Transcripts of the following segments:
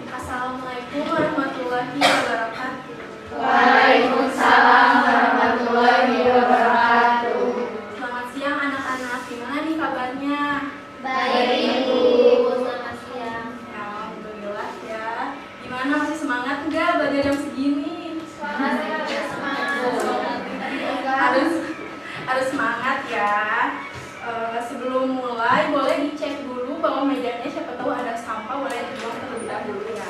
Assalamualaikum warahmatullahi wabarakatuh. Waalaikumsalam warahmatullahi wabarakatuh. Selamat siang anak-anak, gimana nih kabarnya? Baik Ibu, selamat siang. Ya, alhamdulillah ya. Gimana, masih semangat nggak belajar jam segini? Semangat. Harus semangat ya. Sebelum mulai boleh dicek dulu bahwa mejanya siapa tahu ada sampah, boleh dibuang terlebih dahulu ya.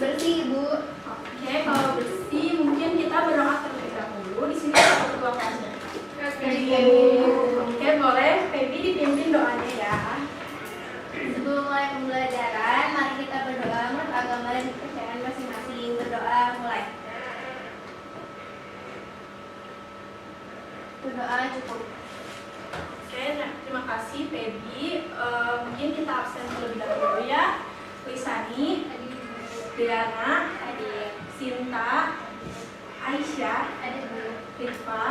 Bersih Ibu. Oke, kalau bersih mungkin kita berdoa terlebih dahulu. Di sini ada ketua kelasnya. Oke, boleh Feby dipimpin doanya ya. Sebelum mulai pembelajaran, mari kita berdoa menurut agama dan kepercayaan masing-masing. Berdoa mulai. Berdoa cukup. Oke, nah, terima kasih Feby. Mungkin kita absen terlebih dahulu ya. Lisani, Diana, Sinta, Aisyah, Rifa,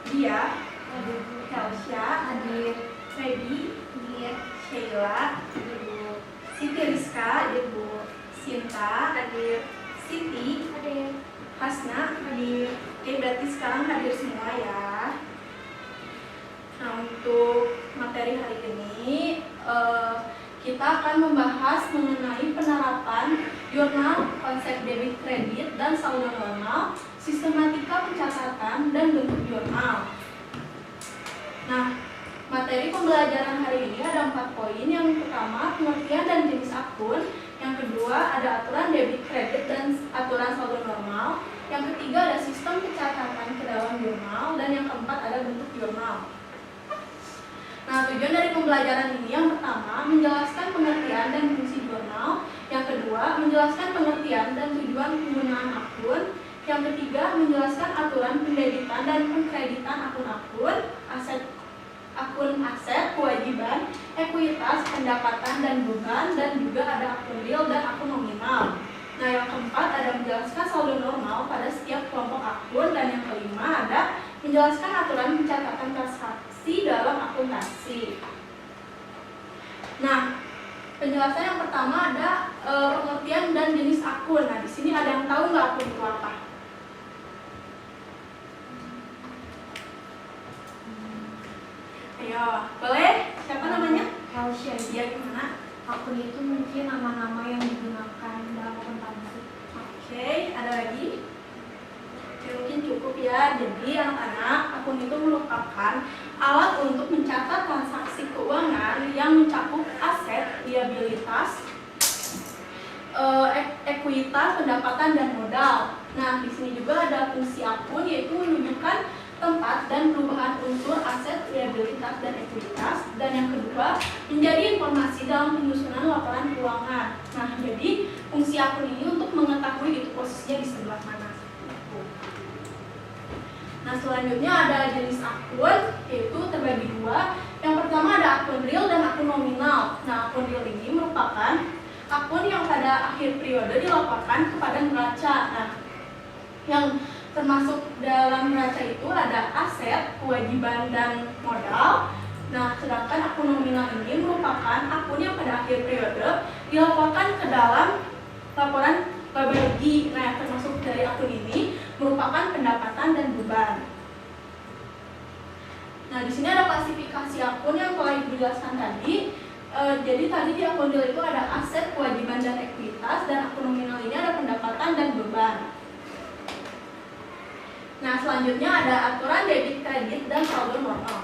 Dia, Helsya, Feby, Sheila, Siti Rizka, Sinta, Siti, Hasna, Oke, berarti sekarang hadir semua ya. Nah, untuk materi hari ini kita akan membahas mengenai penerapan jurnal konsep debit kredit dan saldo normal, sistematika pencatatan dan bentuk jurnal. Nah, materi pembelajaran hari ini ada 4 poin. Yang pertama, pengertian dan jenis akun. Yang kedua, ada aturan debit kredit dan aturan saldo normal. Yang ketiga, ada sistem pencatatan ke dalam jurnal. Dan yang keempat, ada bentuk jurnal. Nah, tujuan dari pembelajaran ini yang pertama, menjelaskan pengertian dan fungsi jurnal. Yang kedua, menjelaskan pengertian dan tujuan penggunaan akun. Yang ketiga, menjelaskan aturan pendebitan dan pengkreditan akun-akun, akun aset, kewajiban, ekuitas, pendapatan dan beban, dan juga ada akun real dan akun nominal. Nah, yang keempat ada menjelaskan saldo normal pada setiap kelompok akun, dan yang kelima ada menjelaskan aturan pencatatan transaksi dalam akuntansi. Nah, penjelasan yang pertama ada pengertian dan jenis akun. Nah, di sini ada yang tahu nggak akun itu apa? Ayo, boleh? Siapa namanya? Helsya. Dia gimana? Akun itu mungkin nama-nama yang digunakan dalam akuntansi. Oke, ada lagi? Oke, mungkin cukup ya. Jadi anak-anak, akun itu merupakan alat untuk mencatat transaksi keuangan yang mencakup aset, liabilitas, ekuitas, pendapatan dan modal. Nah, di sini juga ada fungsi akun, yaitu menunjukkan tempat dan perubahan unsur aset, liabilitas, dan ekuitas. Dan yang kedua, menjadi informasi dalam penyusunan laporan keuangan. Nah, jadi fungsi akun ini untuk mengetahui itu posisinya di sebelah mana. Nah, selanjutnya ada jenis akun, yaitu terbagi dua. Yang pertama ada akun real dan akun nominal. Nah, akun real ini merupakan akun yang pada akhir periode dilaporkan kepada neraca. Nah, yang termasuk dalam neraca itu ada aset, kewajiban, dan modal. Nah, sedangkan akun nominal ini merupakan akun yang pada akhir periode dilaporkan ke dalam laporan laba rugi. Nah, termasuk dari akun ini merupakan pendapatan dan beban. Nah, di sini ada klasifikasi akun yang telah dijelaskan tadi. Jadi tadi di akun real itu ada aset, kewajiban, dan ekuitas, dan akun nominal ini ada pendapatan dan beban. Nah, selanjutnya ada aturan debit kredit dan saldo normal.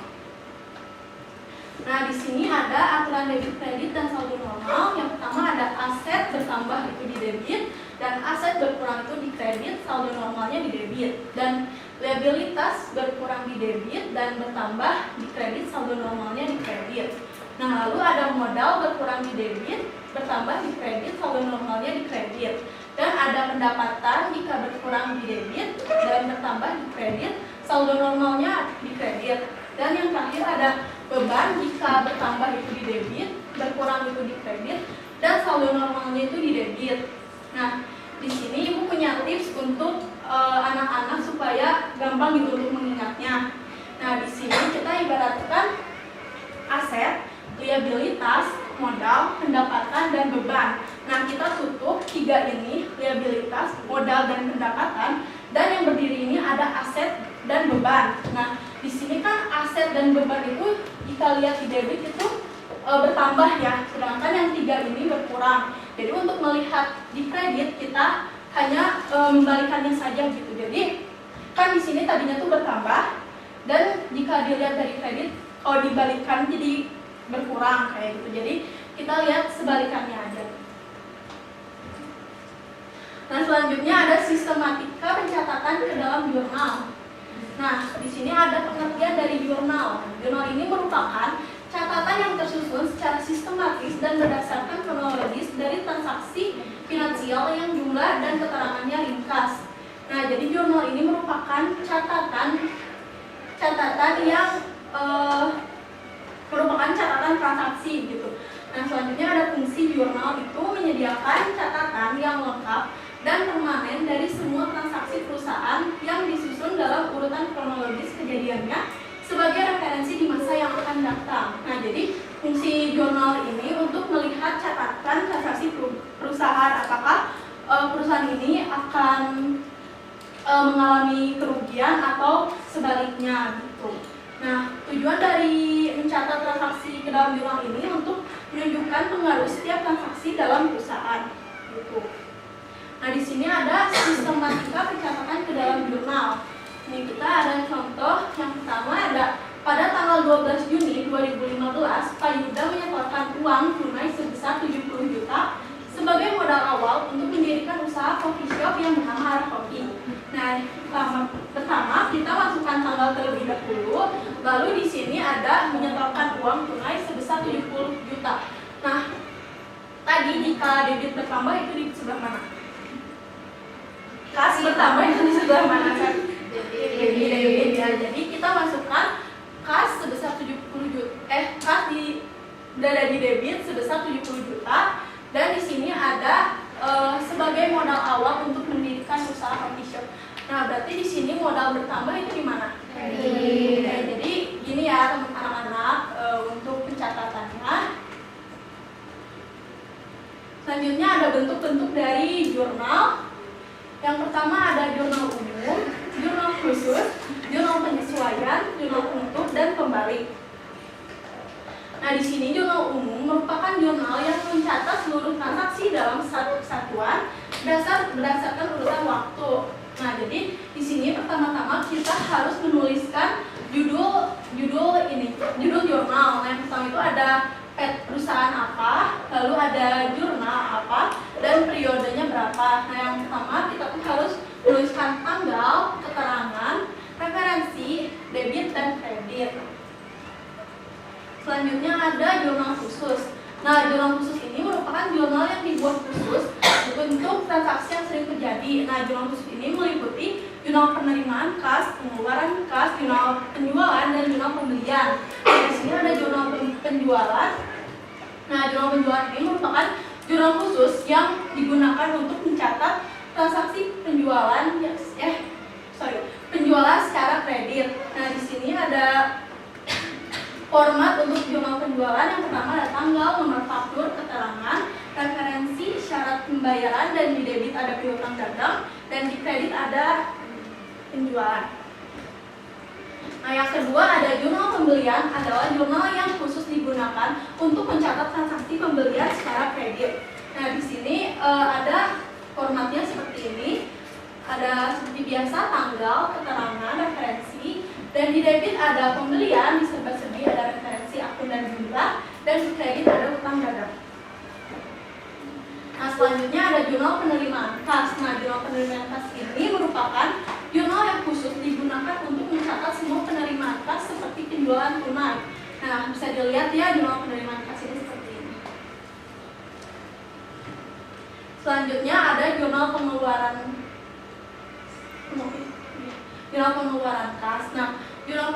Nah, di sini ada aturan debit kredit dan saldo normal. Yang pertama ada aset bertambah itu di debit, dan aset berkurang itu di kredit, saldo normalnya di debit. Dan liabilitas berkurang di debit dan bertambah di kredit, saldo normalnya di kredit. Nah, lalu ada modal berkurang di debit, bertambah di kredit, saldo normalnya di kredit. Dan ada pendapatan jika berkurang di debit dan bertambah di kredit, saldo normalnya di kredit. Dan yang terakhir ada beban jika bertambah itu di debit, berkurang itu di kredit, dan saldo normalnya itu di debit. Nah, di sini Ibu punya tips untuk anak-anak supaya gampang gitu untuk mengingatnya. Nah, di sini kita ibaratkan aset, liabilitas, modal, pendapatan, dan beban. Nah, kita tutup 3 ini, liabilitas, modal, dan pendapatan. Dan yang berdiri ini ada aset dan beban. Nah, di sini kan aset dan beban itu jika lihat di debit itu bertambah ya, sedangkan yang 3 ini berkurang. Jadi untuk melihat di kredit kita hanya membalikannya saja gitu. Jadi kan di sini tadinya tuh bertambah, dan jika dilihat dari kredit kalau dibalikkan jadi berkurang kayak gitu. Jadi kita lihat sebalikannya aja. Nah, selanjutnya ada sistematika pencatatan ke dalam jurnal. Nah, di sini ada pengertian dari jurnal. Jurnal ini merupakan catatan yang tersusun secara sistematis dan berdasarkan kronologis dari transaksi finansial yang jumlah dan keterangannya ringkas. Nah, jadi jurnal ini merupakan catatan yang merupakan catatan transaksi gitu. Nah, selanjutnya ada fungsi jurnal itu menyediakan catatan yang lengkap dan permanen dari semua transaksi perusahaan yang disusun dalam urutan kronologis kejadiannya sebagai referensi di masa yang akan datang. Nah, jadi fungsi jurnal ini untuk melihat catatan transaksi perusahaan, apakah perusahaan ini akan mengalami kerugian atau sebaliknya gitu. Nah, tujuan dari mencatat transaksi ke dalam jurnal ini untuk menunjukkan pengaruh setiap transaksi dalam perusahaan gitu. Nah, di sini ada sistematika pencatatan ke dalam jurnal. Ini kita ada contoh. Yang pertama ada pada tanggal 12 Juni 2015, Pak Yuda menyetorkan uang tunai sebesar 70 juta sebagai modal awal untuk mendirikan usaha coffee shop yang bernama Arah Kopi. Nah, pertama kita masukkan tanggal terlebih dahulu, lalu di sini ada menyetorkan uang tunai sebesar 70 juta. Nah, tadi jika debit bertambah itu di sebelah mana? Kas bertambah itu di sebelah mana kan? Debit ya. Jadi kita masukkan kas sebesar 70 juta. Kas berada di debit sebesar 70 juta. Dan di sini ada sebagai modal awal untuk mendirikan usaha coffee shop. Nah, berarti di sini modal bertambah itu di mana? Jadi gini ya anak-anak untuk pencatatannya. Selanjutnya ada bentuk-bentuk dari jurnal. Yang pertama ada jurnal umum, jurnal khusus, jurnal penyesuaian, jurnal untuk, dan pembalik. Nah, di sini jurnal umum merupakan jurnal yang mencatat seluruh transaksi dalam satu kesatuan berdasarkan urutan waktu. Nah, jadi di sini pertama-tama kita harus menuliskan judul jurnal. Nah, yang pertama itu ada perusahaan apa, lalu ada jurnal apa, dan periodenya berapa. Nah, yang pertama kita tuh harus menuliskan tanggal, keterangan, referensi, debit, dan kredit. Selanjutnya ada jurnal khusus. Nah, jurnal khusus ini merupakan jurnal yang dibuat khusus untuk transaksi yang sering terjadi. Nah, jurnal khusus ini meliputi jurnal penerimaan kas, pengeluaran kas, jurnal penjualan, dan jurnal pembelian. Nah, di sini ada jurnal penjualan. Nah, jurnal penjualan ini merupakan jurnal khusus yang digunakan untuk mencatat transaksi penjualan secara kredit. Nah, di sini ada format untuk jurnal penjualan. Yang pertama ada tanggal, nomor faktur, keterangan, referensi, syarat pembayaran, dan di debit ada piutang dagang, dan di kredit ada penjualan. Nah, yang kedua ada jurnal pembelian, adalah jurnal yang khusus digunakan untuk mencatat transaksi pembelian secara kredit. Nah, di sini ada formatnya seperti ini. Ada seperti biasa tanggal, keterangan, referensi, dan di debit ada pembelian, di serba-serbi ada referensi akun dan jumlah, dan di kredit ada utang dagang. Nah, selanjutnya ada jurnal penerimaan kas. Nah, jurnal penerimaan kas ini merupakan jurnal yang khusus digunakan untuk mencatat semua penerimaan kas seperti penjualan tunai. Nah, bisa dilihat ya jurnal penerimaan kas ini seperti ini. Selanjutnya ada jurnal pengeluaran kas. Nah, jurnal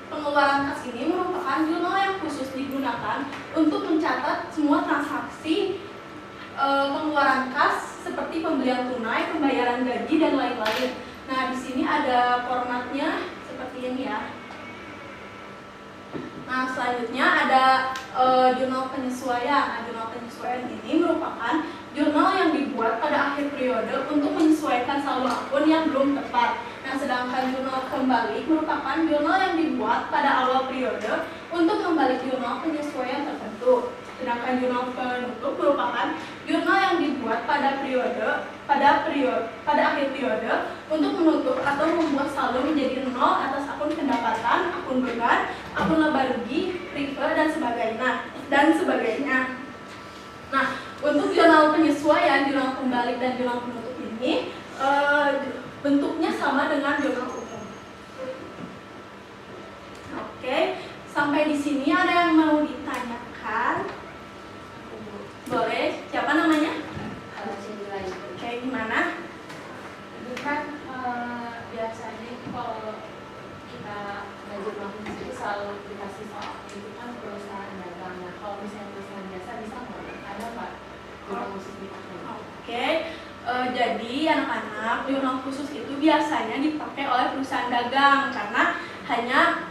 pengeluaran kas ini merupakan jurnal yang khusus digunakan untuk mencatat semua transaksi pengeluaran kas seperti pembelian tunai, pembayaran gaji, dan lain-lain. Nah, di sini ada formatnya seperti ini ya. Nah, Nah, selanjutnya ada jurnal penyesuaian. Nah, jurnal penyesuaian ini merupakan jurnal yang dibuat pada akhir periode untuk menyesuaikan saldo akun yang belum tepat. Nah, sedangkan jurnal pembalik merupakan jurnal yang dibuat pada awal periode untuk membalik jurnal penyesuaian tertentu. Sedangkan jurnal penutup merupakan jurnal yang dibuat pada akhir periode untuk menutup atau membuat saldo menjadi nol atas akun pendapatan, akun beban, akun laba rugi, river dan sebagainya. Nah, untuk jurnal penyesuaian, jurnal pembalik dan jurnal penutup ini bentuknya sama dengan jurnal umum. Oke, sampai di sini ada yang mau ditanyakan? Boleh, siapa namanya? Oke, gimana? Itu kan biasanya itu kalau kita belajar bank itu selalu dikasih soal itu kan perusahaan dagang. Nah, kalau misalnya perusahaan biasa bisa nggak? Ada nggak jurnal khusus dipakai? Oke, jadi anak-anak jurnal khusus itu biasanya dipakai oleh perusahaan dagang karena hanya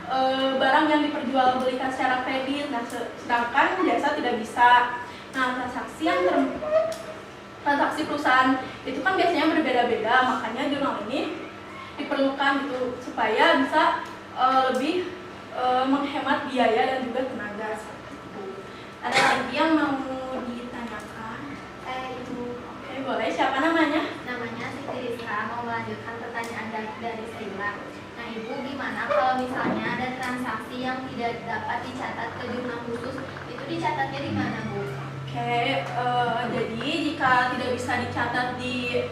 barang yang diperjualbelikan secara kredit. Nah, sedangkan jasa tidak bisa. Nah, transaksi perusahaan itu kan biasanya berbeda-beda, makanya jurnal ini diperlukan gitu supaya bisa lebih menghemat biaya dan juga tenaga. Ada lagi yang mau ditanyakan? Ibu. Oke, boleh. Siapa namanya? Namanya Siti Rizka, mau melanjutkan pertanyaan dari Sheila. Nah, Ibu, gimana kalau misalnya ada transaksi yang tidak dapat dicatat ke jurnal khusus, itu dicatatnya di mana, Bu? Oke, jadi jika tidak bisa dicatat di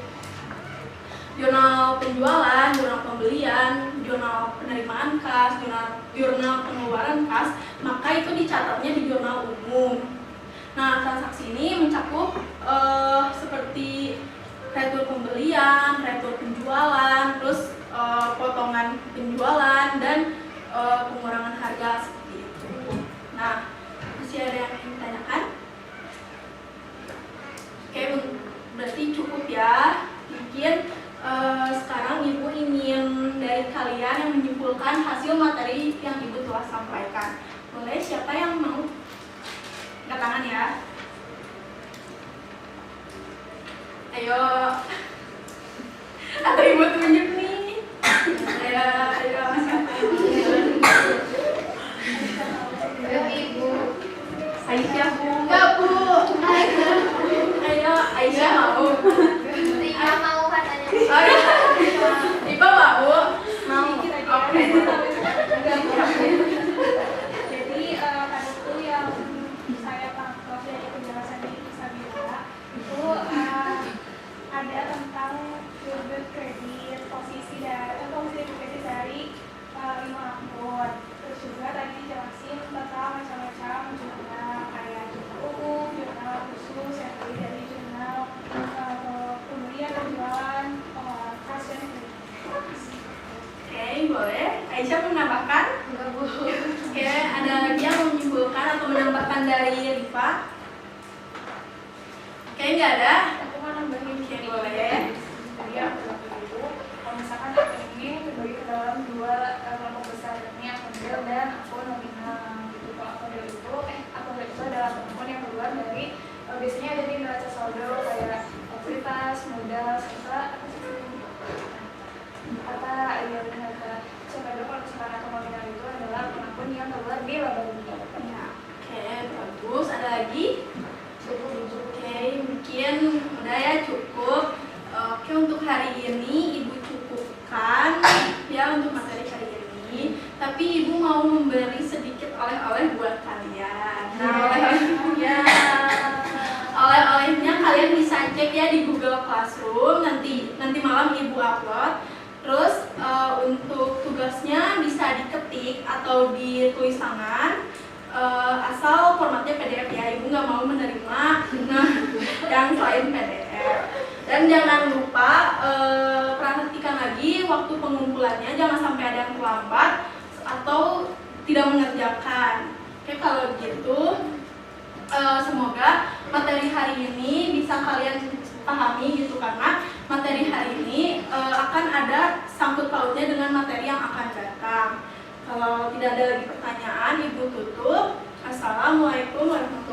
jurnal penjualan, jurnal pembelian, jurnal penerimaan kas, jurnal pengeluaran kas, maka itu dicatatnya di jurnal umum. Nah, transaksi ini mencakup seperti retur pembelian, retur penjualan, terus potongan penjualan dan pengurangan harga seperti itu. Nah, masih ada yang ingin ditanyakan? Oke, berarti cukup ya. Mungkin sekarang Ibu ingin dari kalian yang menyimpulkan hasil materi yang Ibu telah sampaikan. Boleh, siapa yang mau? Angkat tangan ya. Ayo. Atau Ibu tunjuk nih. Ayo. Ayo, Ibu. Aisyah, Bu. Enggak, Bu. Ayo, Aisyah mau. Rika mau katanya. Oh, ya. Ibu mau? Mau. Oke. Jadi pada itu yang saya tangkap dari penjelasan dari Sabila itu ada tentang debit kredit, posisi kredit dari 5 akun. Terus juga tadi dijelasin tentang macam-macam jurnal kayak jurnal umum, jurnal khusus yang terdiri dari jurnal pembelian, penjualan, kas dan Oke, boleh. Aisyah menambahkan? Enggak, Bu. Oke, ada lagi yang mau menyimpulkan atau menambahkan dari Rifa? Oke, nggak ada? aku mau nambahin Oke, boleh. jadi aku itu kalau misalkan akun ini terbagi ke dalam dua kelompok besar, yakni akun real dan akun nominal gitu. Kalau akun real itu adalah akun yang keluar dari biasanya ada di neraca saldo kayak likuiditas, modal, serta Sebenarnya kalau misalkan akun nominal itu adalah akun yang keluar di laba rugi. Ya, oke, bagus. Ada lagi? Oke, mungkin udah ya, cukup. Oke, untuk hari ini Ibu cukupkan ya untuk materi hari ini. Tapi Ibu mau memberi sedikit oleh-oleh buat kalian. Nah, oleh-olehnya kalian bisa cek ya di Google Classroom. Nanti malam Ibu upload. Terus untuk tugasnya bisa diketik atau ditulis tangan, asal formatnya PDF ya. Ibu nggak mau menerima yang selain PDF. Dan jangan lupa perhatikan lagi waktu pengumpulannya, jangan sampai ada yang terlambat atau tidak mengerjakan. Oke, kalau gitu semoga materi hari ini bisa kalian pahami gitu, karena materi hari ini akan ada sangkut pautnya dengan materi yang akan datang. Kalau tidak ada lagi pertanyaan, Ibu tutup. Assalamualaikum warahmatullahi wabarakatuh.